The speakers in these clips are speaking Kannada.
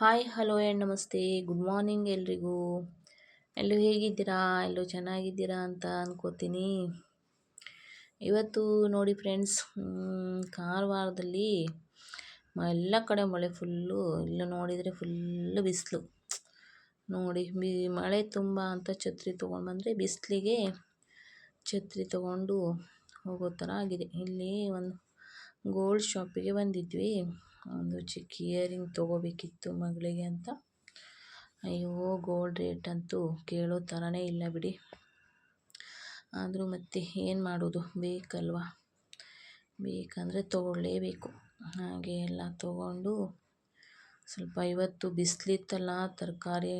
ಹಾಯ್ ಹಲೋ ಆ್ಯಂಡ್ ನಮಸ್ತೆ ಗುಡ್ ಮಾರ್ನಿಂಗ್ ಎಲ್ರಿಗೂ. ಎಲ್ಲರೂ ಹೇಗಿದ್ದೀರಾ? ಎಲ್ಲರೂ ಚೆನ್ನಾಗಿದ್ದೀರಾ ಅಂತ ಅನ್ಕೋತೀನಿ. ಇವತ್ತು ನೋಡಿ ಫ್ರೆಂಡ್ಸ್, ಕಾರವಾರದಲ್ಲಿ ಎಲ್ಲ ಕಡೆ ಮಳೆ ಫುಲ್ಲು. ಇಲ್ಲ ನೋಡಿದರೆ ಫುಲ್ಲು ಬಿಸಿಲು ನೋಡಿ. ಮಳೆ ತುಂಬ ಅಂತ ಛತ್ರಿ ತೊಗೊಂಡು ಬಂದರೆ ಬಿಸಿಲಿಗೆ ಛತ್ರಿ ತೊಗೊಂಡು ಹೋಗೋ ಥರ ಆಗಿದೆ. ಇಲ್ಲಿ ಒಂದು ಗೋಲ್ಡ್ ಶಾಪಿಗೆ ಬಂದಿದ್ವಿ. ಒಂದು ಚಿಕ್ಕ ಇಯರಿಂಗ್ ತೊಗೋಬೇಕಿತ್ತು ಮಗಳಿಗೆ ಅಂತ. ಅಯ್ಯೋ, ಗೋಲ್ಡ್ ರೇಟ್ ಅಂತೂ ಕೇಳೋ ಥರನೇ ಇಲ್ಲ ಬಿಡಿ. ಆದರೂ ಮತ್ತೆ ಏನು ಮಾಡೋದು, ಬೇಕಲ್ವಾ, ಬೇಕಂದರೆ ತೊಗೊಳ್ಳೇಬೇಕು. ಹಾಗೆ ಎಲ್ಲ ತೊಗೊಂಡು ಸ್ವಲ್ಪ ಇವತ್ತು ಬಿಸಿಲಿತ್ತಲ್ಲ, ತರಕಾರಿ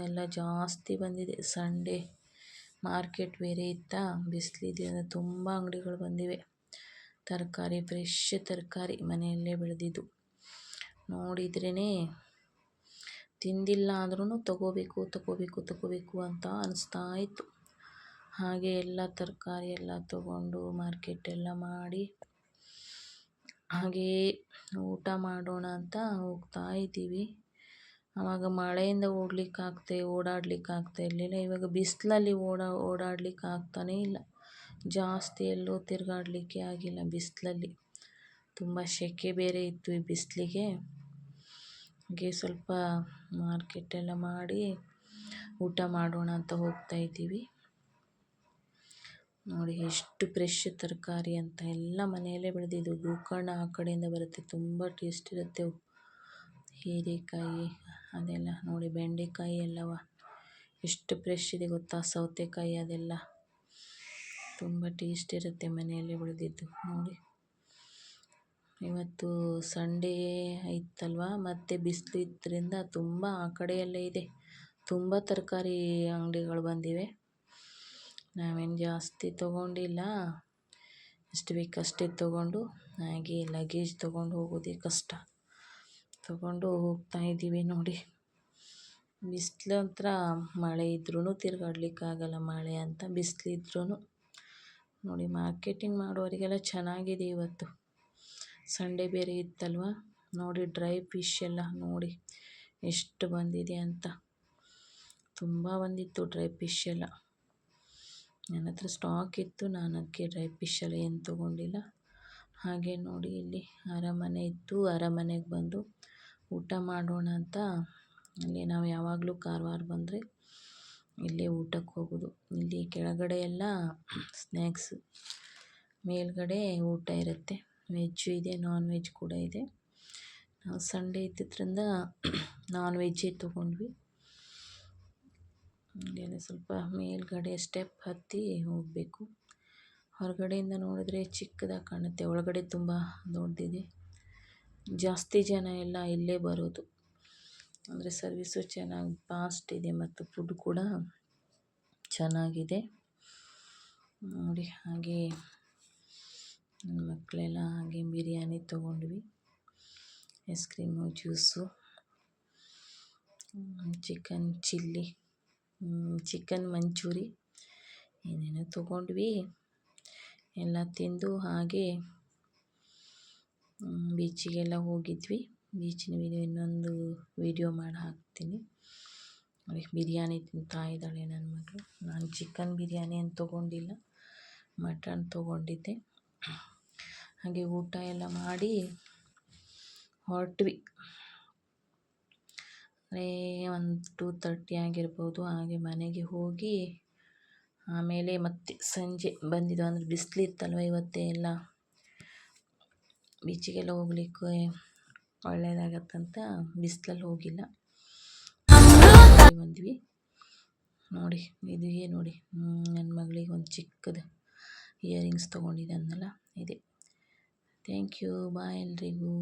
ಎಲ್ಲ ಜಾಸ್ತಿ ಬಂದಿದೆ. ಸಂಡೇ ಮಾರ್ಕೆಟ್ ಬೇರೆ ಇತ್ತಾ, ಬಿಸಿಲಿದೆ ಅಂದರೆ ತುಂಬ ಅಂಗಡಿಗಳು ಬಂದಿವೆ. ತರಕಾರಿ, ಫ್ರೆಶ್ ತರಕಾರಿ ಮನೆಯಲ್ಲೇ ಬೆಳೆದಿದ್ದು ನೋಡಿದ್ರೇ ತಿಂದಿಲ್ಲ ಅಂದ್ರೂ ತಗೋಬೇಕು ಅಂತ ಅನಿಸ್ತಾ ಇತ್ತು. ಹಾಗೆ ಎಲ್ಲ ತರಕಾರಿ ಎಲ್ಲ ತೊಗೊಂಡು ಮಾರ್ಕೆಟ್ ಎಲ್ಲ ಮಾಡಿ ಹಾಗೆಯೇ ಊಟ ಮಾಡೋಣ ಅಂತ ಹೋಗ್ತಾ ಇದ್ದೀವಿ. ಆವಾಗ ಮಳೆಯಿಂದ ಓಡಾಡಲಿಕ್ಕೆ ಇರಲಿಲ್ಲ. ಇವಾಗ ಬಿಸಿಲಲ್ಲಿ ಓಡಾಡಲಿಕ್ಕೆ ಆಗ್ತಾನೇ ಇಲ್ಲ. ಜಾಸ್ತಿ ಎಲ್ಲೂ ತಿರುಗಾಡಲಿಕ್ಕೆ ಆಗಿಲ್ಲ ಬಿಸಿಲಲ್ಲಿ. ತುಂಬ ಸೆಕೆ ಬೇರೆ ಇತ್ತು ಈ ಬಿಸಿಲಿಗೆ. ಹಾಗೆ ಸ್ವಲ್ಪ ಮಾರ್ಕೆಟೆಲ್ಲ ಮಾಡಿ ಊಟ ಮಾಡೋಣ ಅಂತ ಹೋಗ್ತಾ ಇದ್ದೀವಿ. ನೋಡಿ ಎಷ್ಟು ಫ್ರೆಶ್ ತರಕಾರಿ ಅಂತ, ಎಲ್ಲ ಮನೆಯಲ್ಲೇ ಬೆಳೆದಿದ್ದು. ಗೋಕರ್ಣ ಆ ಕಡೆಯಿಂದ ಬರುತ್ತೆ, ತುಂಬ ಟೇಸ್ಟ್ ಇರುತ್ತೆ. ಹೀರೆಕಾಯಿ ಅದೆಲ್ಲ ನೋಡಿ, ಬೆಂಡೆಕಾಯಿ ಎಲ್ಲವ ಎಷ್ಟು ಫ್ರೆಶ್ ಇದೆ ಗೊತ್ತಾ. ಸೌತೆಕಾಯಿ ಅದೆಲ್ಲ ತುಂಬ ಟೇಸ್ಟ್ ಇರುತ್ತೆ ಮನೆಯಲ್ಲೇ ಬೆಳೆದಿದ್ದು ನೋಡಿ. ಇವತ್ತು ಸಂಡೇ ಇತ್ತಲ್ವ, ಮತ್ತು ಬಿಸಿಲು ಇದ್ದರಿಂದ ತುಂಬ ಆ ಕಡೆಯಲ್ಲೇ ಇದೆ. ತುಂಬ ತರಕಾರಿ ಅಂಗಡಿಗಳು ಬಂದಿವೆ. ನಾವೇನು ಜಾಸ್ತಿ ತೊಗೊಂಡಿಲ್ಲ, ಎಷ್ಟು ಬೇಕು ಅಷ್ಟೇ ತೊಗೊಂಡು ಹಾಗೆ ಲಗೇಜ್ ತೊಗೊಂಡು ಹೋಗೋದೇ ಕಷ್ಟ. ತೊಗೊಂಡು ಹೋಗ್ತಾ ಇದ್ದೀವಿ ನೋಡಿ. ಬಿಸಿಲು ಹತ್ರ ಮಳೆ ಇದ್ರೂ ತಿರುಗಾಡ್ಲಿಕ್ಕಾಗಲ್ಲ. ಮಳೆ ಅಂತ ಬಿಸಿಲಿದ್ರೂ ನೋಡಿ. ಮಾರ್ಕೆಟಿಂಗ್ ಮಾಡೋರಿಗೆಲ್ಲ ಚೆನ್ನಾಗಿದೆ ಇವತ್ತು, ಸಂಡೇ ಬೇರೆ ಇತ್ತಲ್ವ. ನೋಡಿ ಡ್ರೈ ಫಿಶ್ ಎಲ್ಲ ನೋಡಿ ಎಷ್ಟು ಬಂದಿದೆ ಅಂತ. ತುಂಬ ಬಂದಿತ್ತು ಡ್ರೈ ಫಿಶ್ ಎಲ್ಲ. ನನ್ನ ಹತ್ರ ಸ್ಟಾಕ್ ಇತ್ತು, ನಾನು ಅದಕ್ಕೆ ಡ್ರೈ ಫಿಶ್ ಎಲ್ಲ ಏನು ತೊಗೊಂಡಿಲ್ಲ. ಹಾಗೆ ನೋಡಿ, ಇಲ್ಲಿ ಅರಮನೆ ಇತ್ತು, ಅರಮನೆಗೆ ಬಂದು ಊಟ ಮಾಡೋಣ ಅಂತ. ಇಲ್ಲಿ ನಾವು ಯಾವಾಗಲೂ ಕಾರವಾರ ಬಂದರೆ ಇಲ್ಲೇ ಊಟಕ್ಕೆ ಹೋಗೋದು. ಇಲ್ಲಿ ಕೆಳಗಡೆ ಎಲ್ಲ ಸ್ನ್ಯಾಕ್ಸ್, ಮೇಲ್ಗಡೆ ಊಟ ಇರುತ್ತೆ. ವೆಜ್ಜು ಇದೆ, ನಾನ್ ವೆಜ್ ಕೂಡ ಇದೆ. ನಾವು ಸಂಡೇ ಇದ್ದಿದ್ದರಿಂದ ನಾನ್ ವೆಜ್ಜೇ ತೊಗೊಂಡ್ವಿ. ಇಲ್ಲೆಲ್ಲ ಸ್ವಲ್ಪ ಮೇಲ್ಗಡೆ ಸ್ಟೆಪ್ ಹತ್ತಿ ಹೋಗಬೇಕು. ಹೊರಗಡೆಯಿಂದ ನೋಡಿದ್ರೆ ಚಿಕ್ಕದಾಗಿ ಕಾಣುತ್ತೆ, ಒಳಗಡೆ ತುಂಬ ದೊಡ್ಡದಿದೆ. ಜಾಸ್ತಿ ಜನ ಎಲ್ಲ ಇಲ್ಲೇ ಬರೋದು, ಅಂದರೆ ಸರ್ವಿಸು ಚೆನ್ನಾಗಿ ಫಾಸ್ಟ್ ಇದೆ ಮತ್ತು ಫುಡ್ ಕೂಡ ಚೆನ್ನಾಗಿದೆ ನೋಡಿ. ಹಾಗೆ ನನ್ನ ಮಕ್ಕಳೆಲ್ಲ ಹಾಗೆ ಬಿರಿಯಾನಿ ತೊಗೊಂಡ್ವಿ, ice cream, juice, chicken chilli, chicken manchurian ಏನೇನೋ ತೊಗೊಂಡ್ವಿ. ಎಲ್ಲ ತಿಂದು ಹಾಗೆ ಬೀಚಿಗೆಲ್ಲ ಹೋಗಿದ್ವಿ. ಬೀಚಿನ ಇನ್ನೊಂದು ವಿಡಿಯೋ ಮಾಡಿ ಹಾಕ್ತೀನಿ ನೋಡಿ. ಬಿರಿಯಾನಿ ತಿಂತಾ ಇದ್ದಾಳೆ ನನ್ನ ಮಗಳು. ನಾನು ಚಿಕನ್ ಬಿರಿಯಾನಿ ಏನು ತೊಗೊಂಡಿಲ್ಲ, ಮಟನ್ ತೊಗೊಂಡಿದ್ದೆ. ಹಾಗೆ ಊಟ ಎಲ್ಲ ಮಾಡಿ ಹೊರಟ್ವಿ. ಒಂದು 2:30 ಆಗಿರ್ಬೋದು. ಹಾಗೆ ಮನೆಗೆ ಹೋಗಿ ಆಮೇಲೆ ಮತ್ತೆ ಸಂಜೆ ಬಂದಿದ್ದು. ಅಂದರೆ ಬಿಸಿಲಿತ್ತಲ್ವ ಇವತ್ತೇ, ಎಲ್ಲ ಬೀಚಿಗೆಲ್ಲ ಹೋಗ್ಲಿಕ್ಕೆ ಒಳ್ಳೆಯದಾಗತ್ತಂತ ಬಿಸಿಲಲ್ಲಿ ಹೋಗಿಲ್ಲ, ಬಂದ್ವಿ ನೋಡಿ. ಇದೇ ನೋಡಿ, ನನ್ನ ಮಗಳಿಗೆ ಒಂದು ಚಿಕ್ಕದು ಇಯರಿಂಗ್ಸ್ ತೊಗೊಂಡಿದ್ದೆ ಅಂದಲ್ಲ, ಇದೆ. ಥ್ಯಾಂಕ್ ಯು, ಬಾಯ್ ಎಲ್ರಿಗೂ.